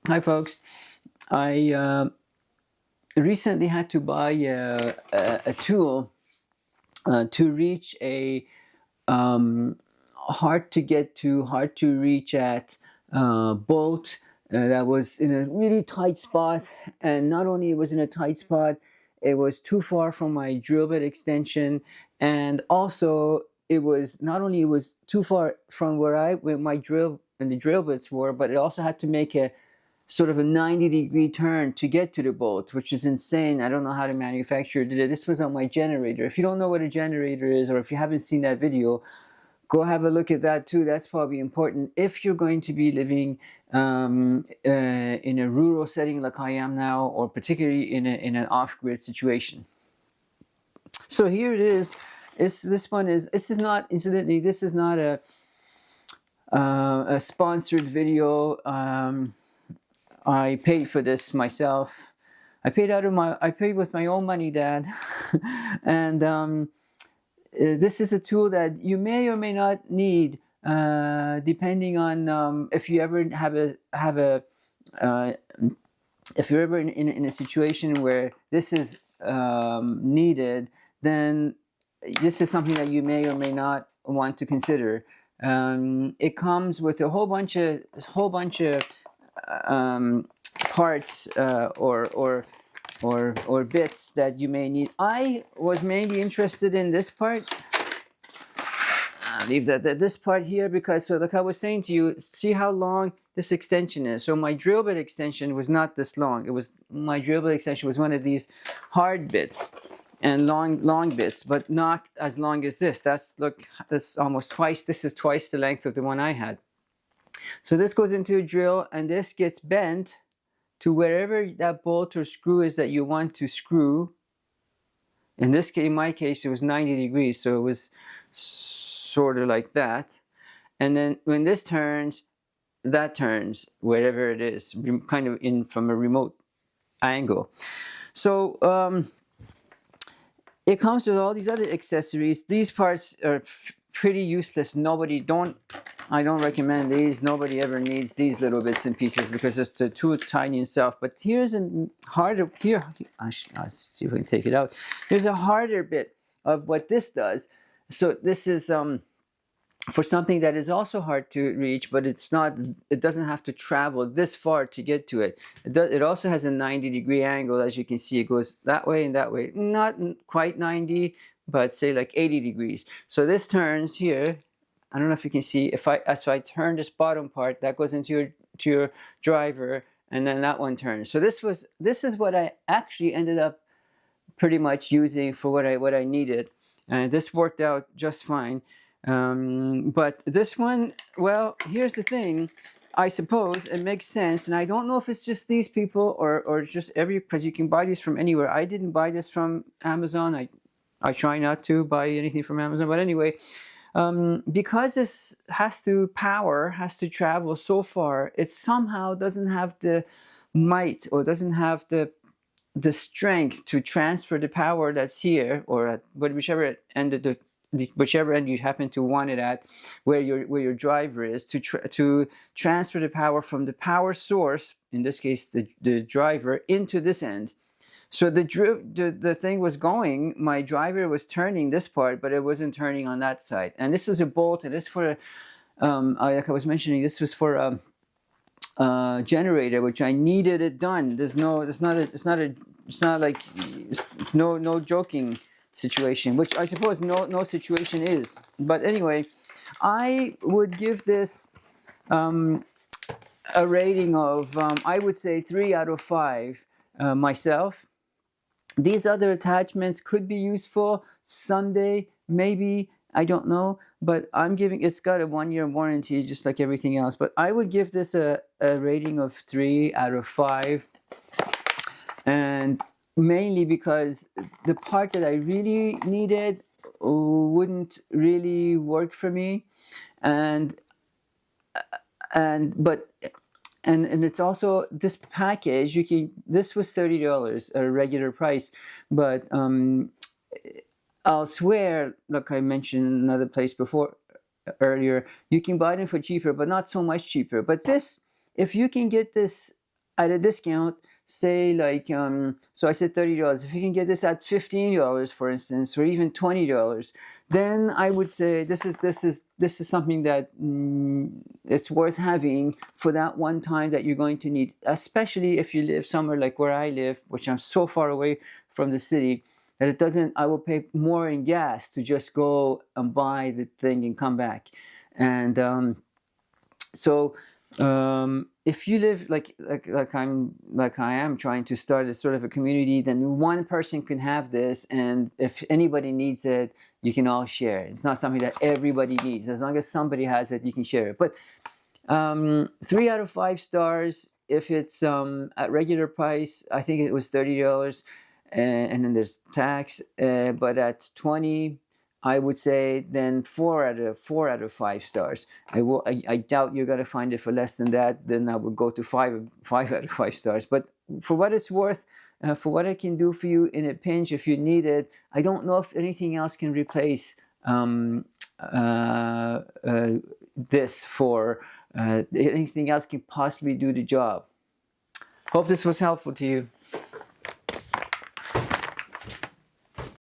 Hi folks, I recently had to buy a tool to reach a hard to get to, hard to reach at bolt that was in a really tight spot. And not only it was in a tight spot, it was too far from my drill bit extension, and also it was not only it was too far from where my drill and the drill bits were, but it also had to make a sort of a 90-degree turn to get to the bolt, which is insane. I don't know how the manufacturer did it. This was on my generator. If you don't know what a generator is, or if you haven't seen that video, go have a look at that too. That's probably important if you're going to be living in a rural setting like I am now, or particularly in an off-grid situation. So here it is. This is not, incidentally, this is not a sponsored video. I paid for this myself. I paid with my own money, Dad. And this is a tool that you may or may not need, depending on if you ever if you're ever in a situation where this is needed. Then this is something that you may or may not want to consider. It comes with a whole bunch of parts or bits that you may need. I was mainly interested in this part. I'll leave this part here because, so like I was saying to you, see how long this extension is. So my drill bit extension was not this long. My drill bit extension was one of these hard bits and long bits, but not as long as this. That's almost twice. This is twice the length of the one I had. So this goes into a drill, and this gets bent to wherever that bolt or screw is that you want to screw. In this case, in my case, it was 90 degrees, so it was sort of like that. And then when this turns, that turns wherever it is, kind of in from a remote angle. So it comes with all these other accessories. These parts are pretty useless. I don't recommend these. Nobody ever needs these little bits and pieces because they're too tiny and soft. But here's a harder, I'll see if we can take it out. Here's a harder bit of what this does. So this is for something that is also hard to reach, but it doesn't have to travel this far to get to it. It also has a 90-degree angle. As you can see, it goes that way and that way. Not quite 90, but say like 80 degrees. So this turns here. I don't know if you can see, as I turn this bottom part, that goes into your driver, and then that one turns. So this is what I actually ended up pretty much using for what I needed, and this worked out just fine. But this one, well, here's the thing. I suppose it makes sense, and I don't know if it's just these people or just because you can buy these from anywhere. I didn't buy this from Amazon. I try not to buy anything from Amazon, but anyway. Because this has to travel so far, it somehow doesn't have the might, or doesn't have the strength to transfer the power that's here, or at whichever end whichever end you happen to want it at, where your driver is, to transfer the power from the power source, in this case the driver, into this end. So the thing was going, my driver was turning this part, but it wasn't turning on that side. And this is a bolt, and this for like I was mentioning, this was for a generator, which I needed it done. It's no joking situation, which I suppose no situation is. But anyway, I would give this a rating of I would say 3 out of 5 myself. These other attachments could be useful someday, maybe, I don't know, but it's got a 1-year warranty just like everything else. But I would give this a rating of 3 out of 5. And mainly because the part that I really needed wouldn't really work for me. And it's also this package. This was $30, a regular price, but elsewhere, like I mentioned in another place earlier, you can buy them for cheaper, but not so much cheaper. But this, if you can get this at a discount, say like so I said $30. If you can get this at $15, for instance, or even $20, then I would say this is something that it's worth having for that one time that you're going to need, especially if you live somewhere like where I live, which I'm so far away from the city that it doesn't, I will pay more in gas to just go and buy the thing and come back. And so if you live like I am trying to start a sort of a community, then one person can have this, and if anybody needs it, you can all share it. It's not something that everybody needs. As long as somebody has it, you can share it. But 3 out of 5 stars. If it's at regular price, I think it was $30, and then there's tax. But at 20, I would say then 4 out of 5 stars. I doubt you're gonna find it for less than that. Then I would go to 5 out of 5 stars. But for what it's worth, for what I can do for you in a pinch, if you need it, I don't know if anything else can replace this. For anything else can possibly do the job. Hope this was helpful to you.